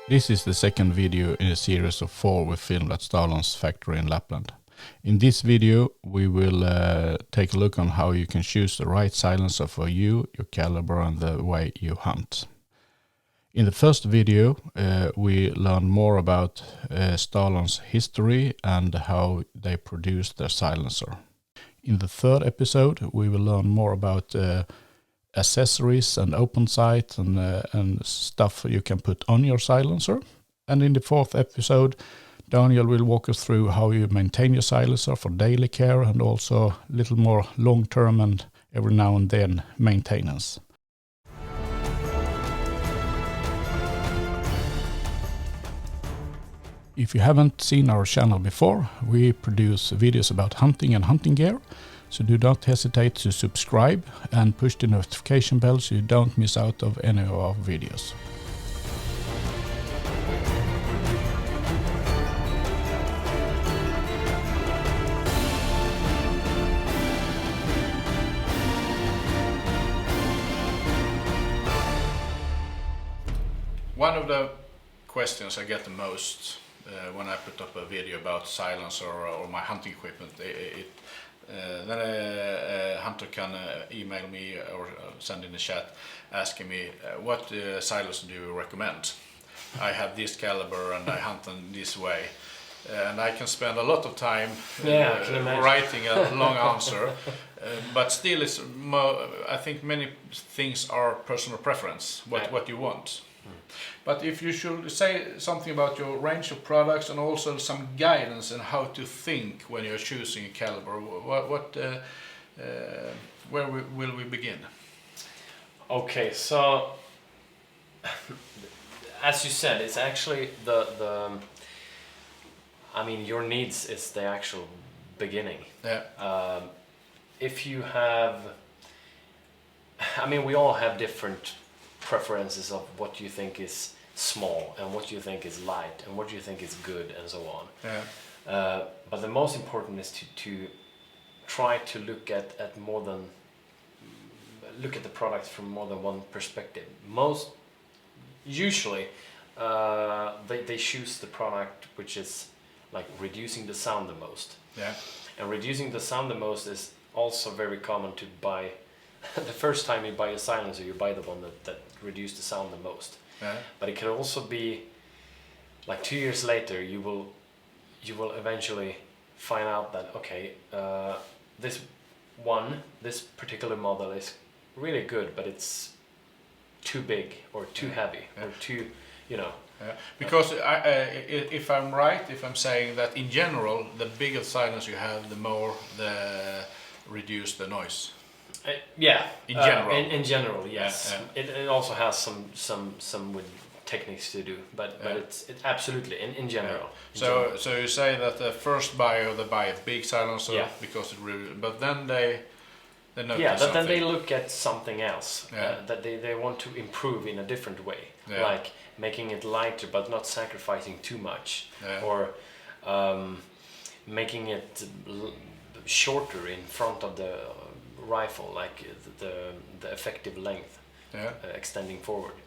This is the second video in a series of 4 we filmed at Stalon's factory in Lapland. In this video we will take a look on how you can choose the right silencer for you, your caliber and the way you hunt. In the first video we learned more about Stalon's history and how they produce their silencer. In the third episode we will learn more about accessories and open sight and stuff you can put on your silencer. And in the fourth episode Daniel will walk us through how you maintain your silencer for daily care and also a little more long-term and every now and then maintenance. If you haven't seen our channel before, we produce videos about hunting and hunting gear, so do not hesitate to subscribe and push the notification bell so you don't miss out of any of our videos. One of the questions I get the most when I put up a video about silencer or my hunting equipment, then a hunter can email me or send in the chat asking me what silencer do you recommend? I have this caliber and I hunt in this way, and I can spend a lot of time writing a long answer, but still it's I think many things are personal preference, what you want. But if you should say something about your range of products and also some guidance on how to think when you're choosing a caliber, where will we begin? Okay, so as you said, it's actually I mean, your needs is the actual beginning. Yeah. If you have, I mean, we all have different preferences of what you think is small and what you think is light and what you think is good and so on. Yeah. But the most important is to try to look at the product from more than one perspective. Most usually they choose the product which is like reducing the sound the most. Yeah. And reducing the sound the most is also very common to buy. The first time you buy a silencer, you buy the one that reduces the sound the most. Yeah. But it can also be like 2 years later, you will eventually find out that okay, this particular model is really good, but it's too big or too heavy or too, you know. Yeah. Because if I'm right, if I'm saying that in general, the bigger silence you have, the more reduce the noise. In general. In general, yes. Yeah. It also has some with techniques to do, but it's absolutely in general. Yeah. So you say that the first buyer they buy a big silencer because it really, but then they notice something. Then they look at something else that they want to improve in a different way, like making it lighter but not sacrificing too much, or making it shorter in front of the rifle, like the effective length, extending forward,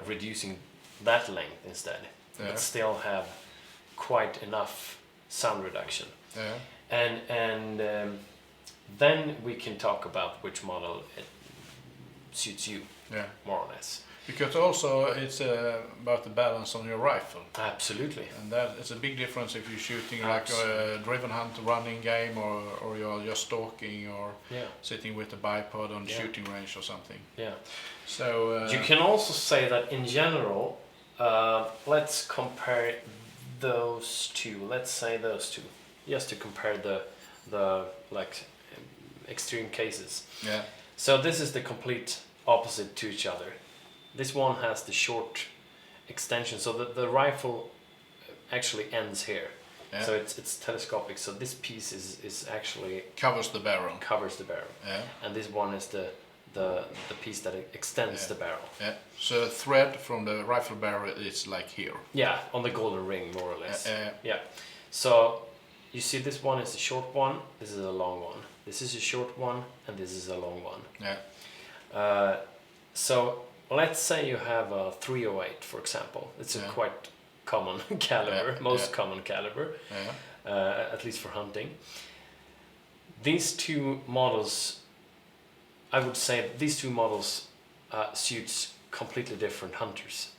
reducing that length instead, but still have quite enough sound reduction. And then we can talk about which model it suits you, more or less. Because also it's about the balance on your rifle. Absolutely. And that it's a big difference if you're shooting like a driven hunt running game or you're just stalking or sitting with a bipod on shooting range or something. Yeah. So you can also say that in general, let's compare those two. Let's say those two, just to compare the like extreme cases. Yeah. So this is the complete opposite to each other. This one has the short extension, so the rifle actually ends here. Yeah. So it's telescopic. So this piece is actually covers the barrel. Yeah. And this one is the piece that extends the barrel. Yeah. So the thread from the rifle barrel is like here. Yeah, on the golden ring, more or less. Yeah. So you see, this one is a short one. This is a long one. This is a short one, and this is a long one. Yeah. So let's say you have a 308, for example. It's a quite common caliber, most common caliber, at least for hunting. These two models, I would say, these two models suits completely different hunters.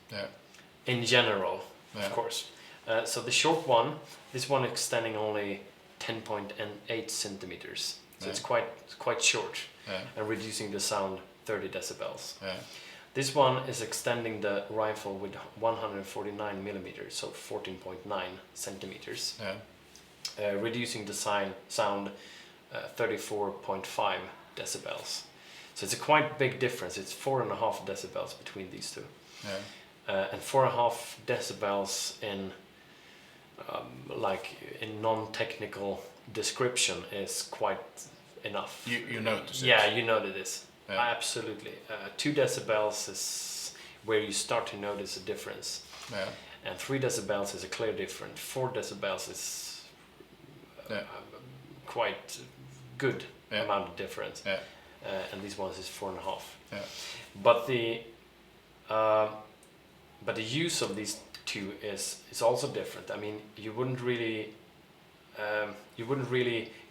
In general, of course. So the short one, this one extending only 10.8 centimeters. So it's quite short and reducing the sound 30 decibels. This one is extending the rifle with 149 millimeters, so 14.9 centimeters, reducing the sound 34.5 decibels. So it's a quite big difference. It's 4.5 decibels between these two. And 4.5 decibels in in non-technical description is quite enough. You notice it? Yeah, you notice this. Absolutely. 2 decibels is where you start to notice a difference. And 3 decibels is a clear difference. 4 decibels is quite good amount of difference. And this one is 4.5. But the use of these two is also different. I mean, you wouldn't really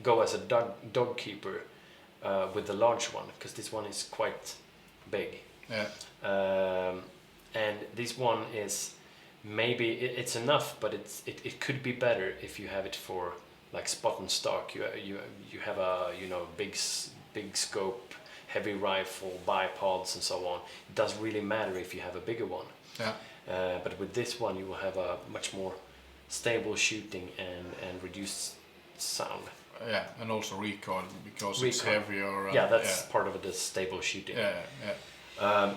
go as a dog keeper with the large one, because this one is quite big. And this one is maybe it's enough, but it could be better if you have it for like spot and stock. You have a big scope, heavy rifle, bipods and so on. It doesn't really matter if you have a bigger one. But with this one, you will have a much more stable shooting and reduced sound. And also recoil, because it's heavier. That's part of the stable shooting.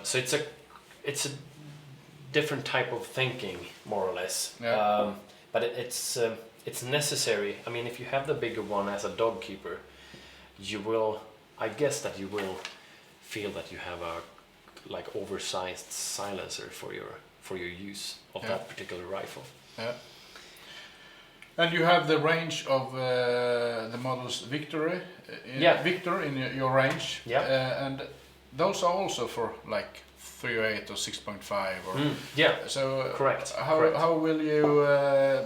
So it's a different type of thinking, more or less. But it's necessary. I mean, if you have the bigger one as a dog keeper, I guess that you will feel that you have a oversized silencer for your use of that particular rifle. And you have the range of the models Victor in your range. And those are also for like 308 or 6.5 or So correct. How will you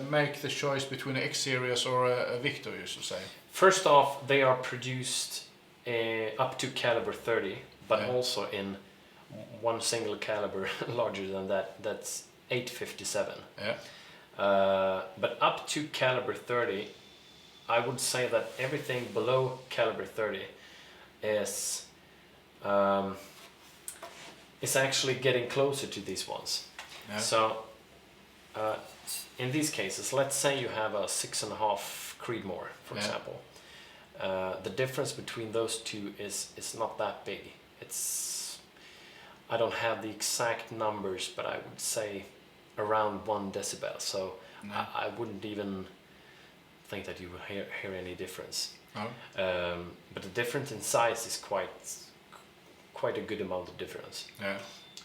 make the choice between an X series or a Victor, you should say? First off, they are produced up to caliber 30, but also in one single caliber larger than that. That's 857. But up to caliber 30, I would say that everything below caliber 30 is actually getting closer to these ones. So in these cases, let's say you have a 6.5 Creedmoor, for example. The difference between those two is not that big. I don't have the exact numbers, but I would say around 1 decibel. So I wouldn't even think that you would hear any difference. But the difference in size is quite a good amount of difference.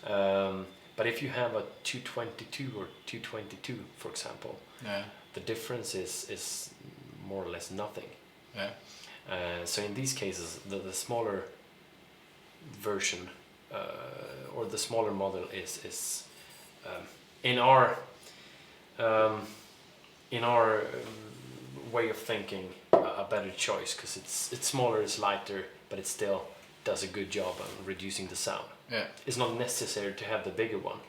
But if you have a 222 or 222, for example, the difference is more or less nothing. So in these cases, the smaller version or the smaller model is in our way of thinking a better choice, because it's smaller, it's lighter, but it still does a good job on reducing the sound. It's not necessary to have the bigger one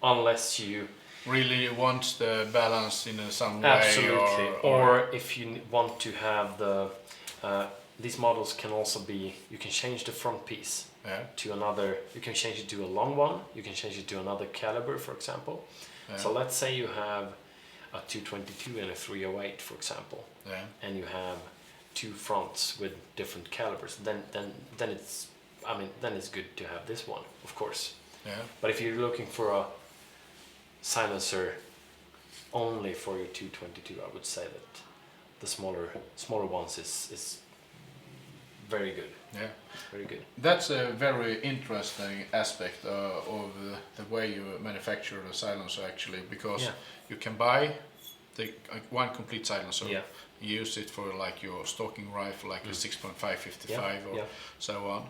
unless you really want the balance in some way. Absolutely. Or if you want to have these models can also be, you can change the front piece to another, you can change it to a long one, you can change it to another caliber, for example. So let's say you have a 222 and a 308, for example, and you have two fronts with different calibers, then it's good to have this one, of course. But if you're looking for a silencer only for your 222, I would say that the smaller ones is very good. Very good. That's a very interesting aspect of the way you manufacture the silencer, actually, because you can buy one complete silencer, use it for like your stalking rifle, like a 6.5 55 or so on,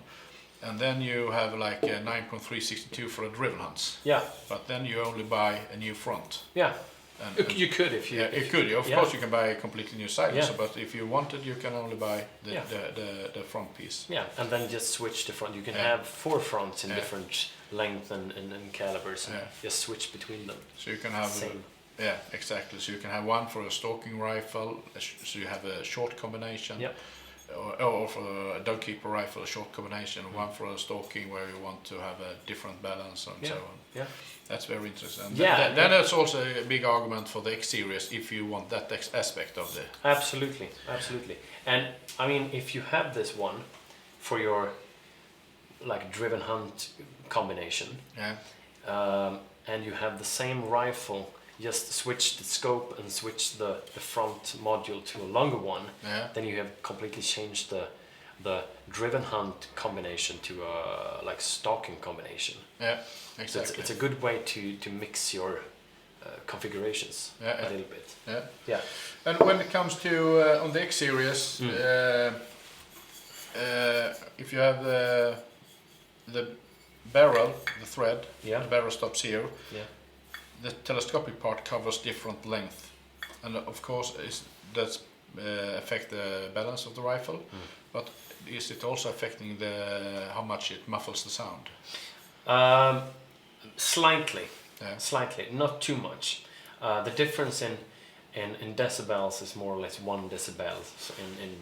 and then you have like a 9.362 for a driven hunts. Yeah. But then you only buy a new front. Yeah. And You could if you. Yeah, you could. Of course, you can buy a completely new silencer, Yeah. but if you wanted, you can only buy the front piece. Yeah, and then just switch the front. You can have 4 fronts in different length and calibers, and just switch between them. So you can have. Same. Yeah, exactly. So you can have one for a stalking rifle, so you have a short combination. Yep. Or for a dog keeper rifle, a short combination, one for a stalking where you want to have a different balance and so on. Yeah. That's very interesting. And Yeah. then it's also a big argument for the X series if you want that aspect of the. Absolutely, absolutely. And I mean, if you have this one for your like driven hunt combination, and you have the same rifle, just switch the scope and switch the front module to a longer one, then you have completely changed the driven hunt combination to a like stalking combination. Yeah, exactly. So it's a good way to mix your configurations a little bit. Yeah. Yeah. And when it comes to on the X series, if you have the barrel, the thread, the barrel stops here. Yeah. The telescopic part covers different length, and of course that's affect the balance of the rifle. But is it also affecting how much it muffles the sound? Slightly, slightly, not too much. The difference in decibels is more or less 1 decibel in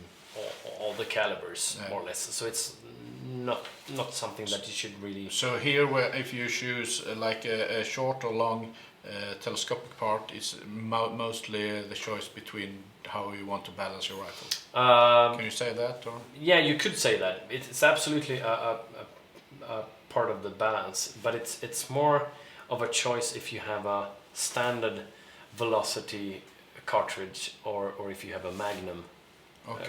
all the calibers, more or less. So it's not something that you should really. So here, if you choose like a short or long telescopic part, it's mostly the choice between how you want to balance your rifle. Can you say that? Or? Yeah, you could say that. It's absolutely a part of the balance, but it's more of a choice if you have a standard velocity cartridge or if you have a Magnum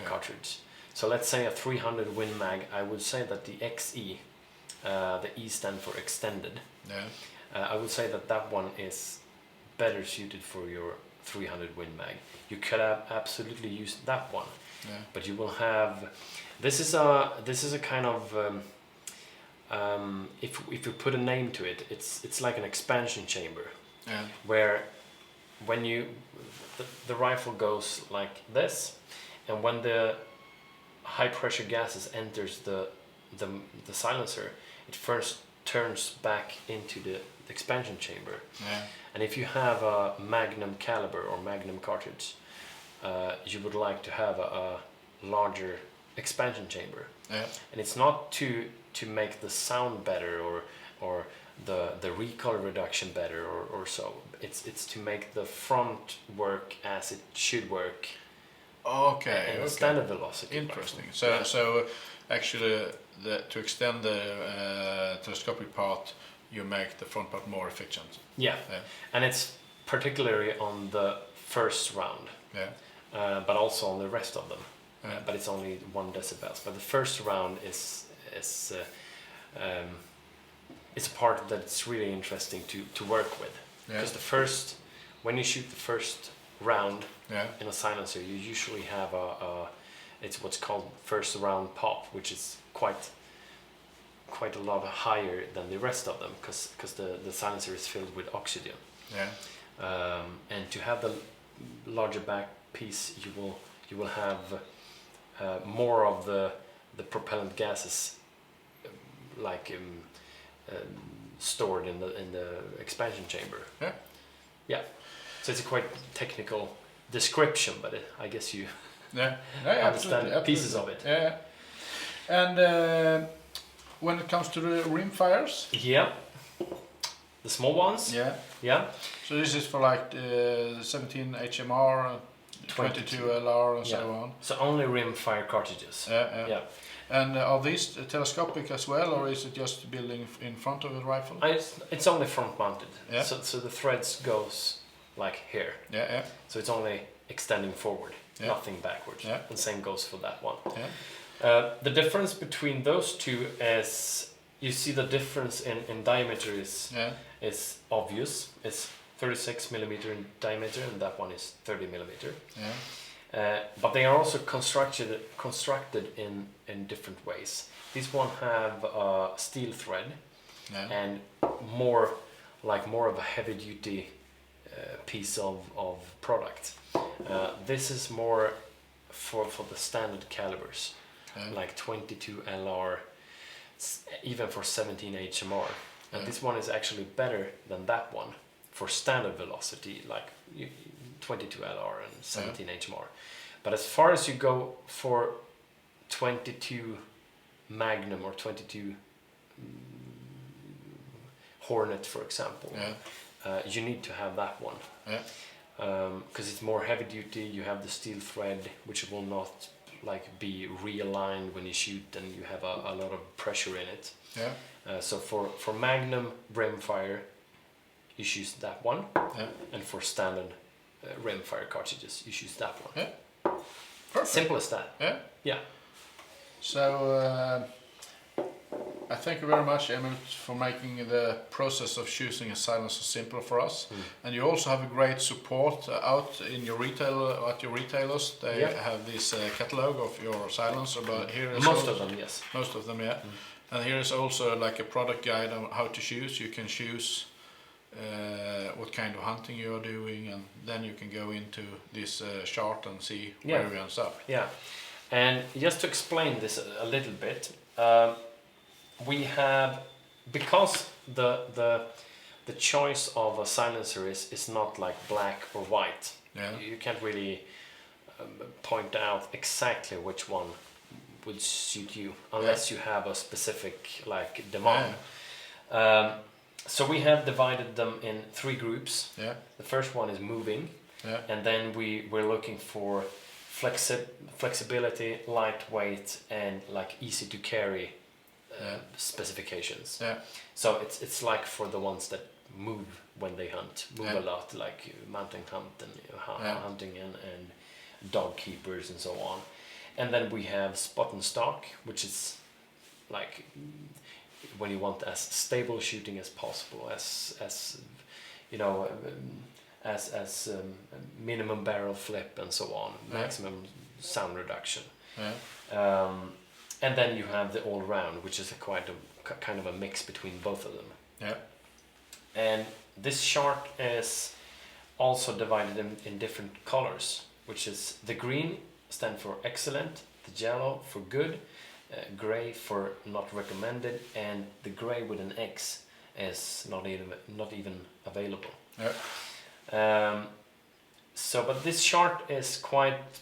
cartridge. So let's say a 300 Win Mag. I would say that the XE, the E stand for extended. I would say that one is better suited for your 300 Win Mag. You could have absolutely used that one, but you will have. This is a kind of if you put a name to it, it's like an expansion chamber, where when the rifle goes like this, and when the high pressure gases enters the silencer, it first turns back into the expansion chamber. And if you have a Magnum caliber or Magnum cartridge, you would like to have a larger expansion chamber. And it's not to make the sound better or the recoil reduction better or so. It's to make the front work as it should work. And the standard velocity. Interesting. So actually, to extend the telescopic part, you make the front part more efficient. Yeah. And it's particularly on the first round. But also on the rest of them. But it's only 1 decibels. But the first round is it's a part that's really interesting to work with. Because when you shoot the first round in a silencer, you usually have it's what's called first round pop, which is quite a lot higher than the rest of them, because the silencer is filled with oxygen. And to have the larger back piece, you will have more of the propellant gases stored in the expansion chamber. So it's a quite technical description, but I guess you understand pieces of it. And when it comes to the rimfires, the small ones. So this is for like 17 HMR, 22 LR, and so on. So only rimfire cartridges. And are these telescopic as well, or is it just building in front of the rifle? It's only front mounted. So the threads goes like here. So it's only extending forward, nothing backwards. And same goes for that one. The difference between those two is, you see the difference in diameter is obvious. It's 36 millimeter in diameter, and that one is 30 millimeter. But they are also constructed in different ways. This one have steel thread and more of a heavy duty piece of product. This is more for the standard calibers, like 22 LR, even for 17 HMR. And this one is actually better than that one for standard velocity, like 22 LR and 17 HMR. But as far as you go for 22 Magnum or 22 Hornet, for example, you need to have that one. Because it's more heavy duty. You have the steel thread, which will not be realigned when you shoot, and you have a lot of pressure in it. So for Magnum Rimfire, you choose that one, and for standard Rimfire cartridges, you choose that one. Perfect. Simple as that. So I thank you very much, Emil, for making the process of choosing a silencer simple for us. And you also have a great support out in your retailers. They have this catalog of your silencer, but here is most of them, yes. Most of them, And here is also like a product guide on how to choose. You can choose what kind of hunting you are doing, and then you can go into this chart and see where you ends up. And just to explain this a little bit, we have, because the choice of a silencer is not like black or white. You can't really point out exactly which one would suit you unless you have a specific demand. So we have divided them in 3 groups. The first one is moving, and then we're looking for flexibility, lightweight, and easy to carry specifications. So it's like for the ones that move when they hunt, a lot, like mountain hunt and hunting and dog keepers and so on. And then we have spot and stock, which is when you want as stable shooting as possible, as minimum barrel flip and so on, maximum sound reduction. And then you have the all round, which is kind of a mix between both of them. And this chart is also divided in different colors, which is the green stand for excellent, the yellow for good, gray for not recommended, and the gray with an X is not even available. But this chart is quite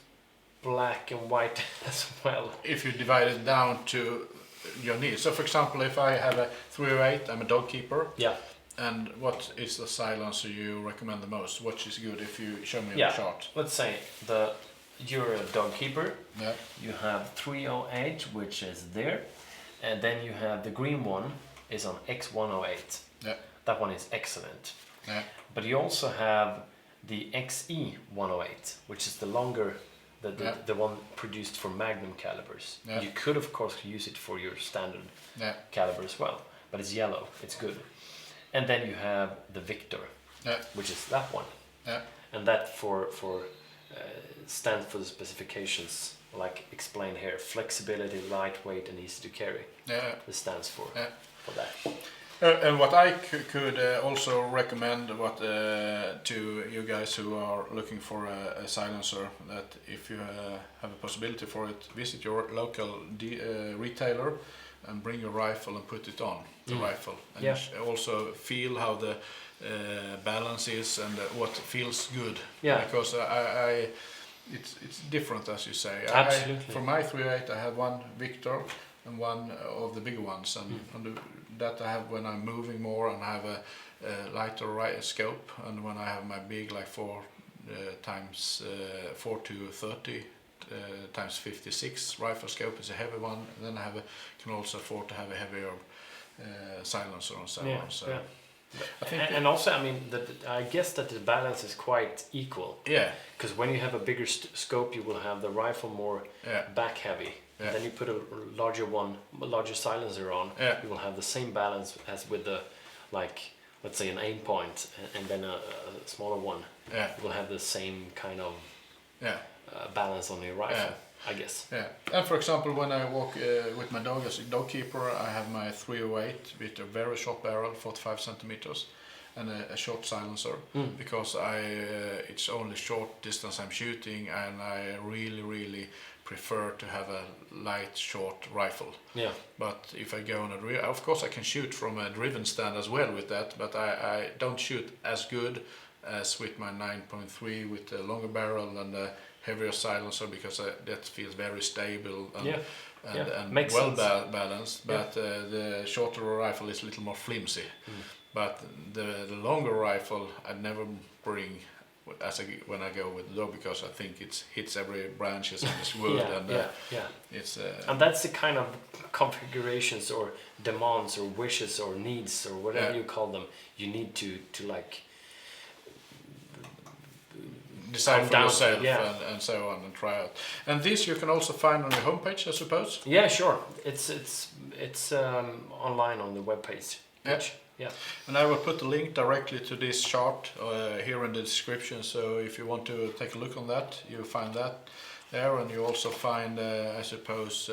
black and white as well. If you divide it down to your needs. So for example, if I have a 308, I'm a dog keeper. And what is the silencer you recommend the most? What is good if you show me the chart? Let's say you're a dog keeper. You have 308, which is there, and then you have the green one is on X108. That one is excellent. But you also have the XE108, which is the longer, the one produced for Magnum calibers. You could of course use it for your standard caliber as well, but it's yellow, it's good. And then you have the Victor, which is that one, and that stands for the specifications explained here: flexibility, lightweight, and easy to carry. This stands for that. And what I could also recommend to you guys who are looking for a silencer, that if you have a possibility for it, visit your local retailer and bring your rifle and put it on the rifle, and also feel how the balance is and what feels good. Because it's different, as you say. Absolutely. For my 308, I have one Victor and one of the bigger ones, and that I have when I'm moving more, and I have a lighter scope, and when I have my big 4 times 4 to 30 times 56 rifle scope is a heavy one, and then I can also afford to have a heavier silencer and so on. So I think and also, I guess that the balance is quite equal. Because when you have a bigger scope, you will have the rifle more back heavy. And then you put a larger silencer on, you will have the same balance as with the, let's say an aim point and then a smaller one. You will have the same kind of balance on your rifle, I guess. Yeah, and for example, when I walk with my dog as a dog keeper, I have my 308 with a very short barrel, 45 centimeters, and a short silencer, because it's only short distance I'm shooting, and I really prefer to have a light, short rifle. Yeah. But if I go on of course I can shoot from a driven stand as well with that, but I don't shoot as good as with my 9.3 with the longer barrel and the heavier silencer, because that feels very stable and well balanced. But the shorter rifle is a little more flimsy. But the longer rifle I never bring when I go with the dog, because I think it hits every branches in this wood. It's and that's the kind of configurations or demands or wishes or needs or whatever you call them. You need to like decide for yourself and so on, and try out. And this you can also find on your homepage, I suppose. Yeah, sure. It's online on the webpage. Yeah. And I will put the link directly to this chart here in the description. So if you want to take a look on that, you find that there, and you also find, I suppose,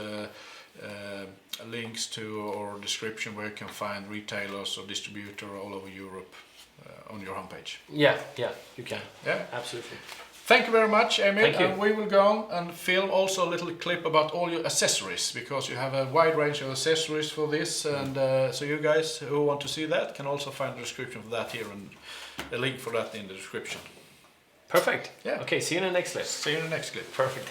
links to or description where you can find retailers or distributor all over Europe on your homepage. Yeah, you can. Yeah, absolutely. Thank you very much, Emil. Thank you. And we will go on and film also a little clip about all your accessories, because you have a wide range of accessories for this. And so you guys who want to see that can also find the description for that here, and a link for that in the description. Perfect. Yeah. Okay, see you in the next clip. See you in the next clip. Perfect.